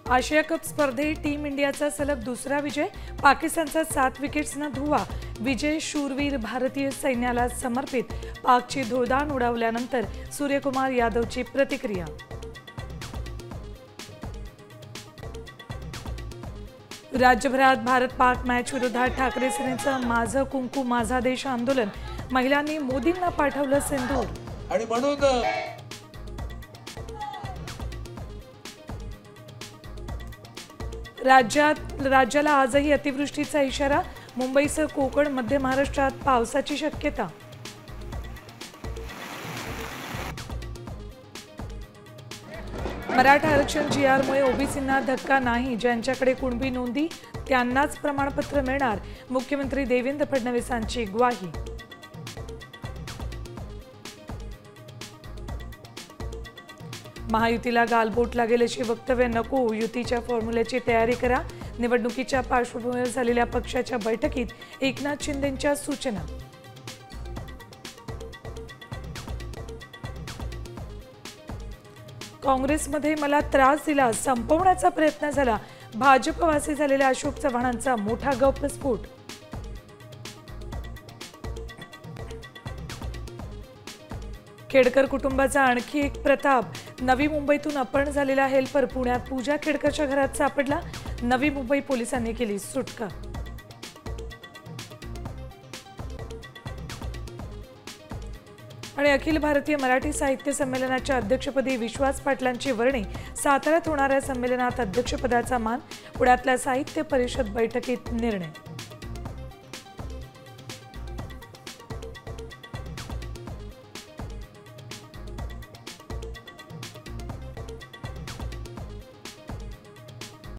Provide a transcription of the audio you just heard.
आशिया cup स्पर्धेत team इंडियाचा सलग दुसरा विजय, पाकिस्तानचा 7 विकेट्सनं धुव्वा। विजय शूरवीर भारतीय सैन्याला समर्पित। पाकची धुळदाण उडवल्यानंतर सूर्यकुमार यादवची प्रतिक्रिया। राज्यभरात भारत पाक मॅच विरोधात ठाकरे सेनेचं माझं कुंकू माझा देश आंदोलन। महिलांनी मोदींना पाठवलं सिंदूर। आणि म्हणून राज्याला आजही अतिवृष्टीचा इशारा। मुंबईसह कोकण मध्य महाराष्ट्रात पावसाची शक्यता। मराठा आरक्षण जीआरमुळे ओबीसींना धक्का नाही। ज्यांच्याकडे कुणबी नोंदी त्यांनाच प्रमाणपत्र मिळणार। मुख्यमंत्री देवेंद्र फडणवीसांची ग्वाही। महायुतीला गालबोट लागेल अशी वक्तव्य नको। युतीच्या फॉर्म्युल्याची तयारी करा। निवडणुकीच्या पार्श्वभूमीवर झालेल्या पक्षाच्या बैठकीत एकनाथ शिंदेंच्या सूचना। काँग्रेसमध्ये मला त्रास दिला, संपवण्याचा प्रयत्न झाला। भाजपवासी झालेल्या अशोक चव्हाणांचा मोठा गौप्यस्फोट। खेडकर कुटुंबाचा आणखी एक प्रताप। नवी मुंबईतून अपहरण झालेला हेल्पर पुण्यात पूजा खेडकरच्या घरात सापडला। नवी मुंबई पोलिसांनी केली सुटका। आणि अखिल भारतीय मराठी साहित्य संमेलनाच्या अध्यक्षपदी विश्वास पाटलांची वर्णी। साताऱ्यात होणाऱ्या संमेलनात अध्यक्षपदाचा मान। पुण्यातल्या साहित्य परिषद बैठकीत निर्णय।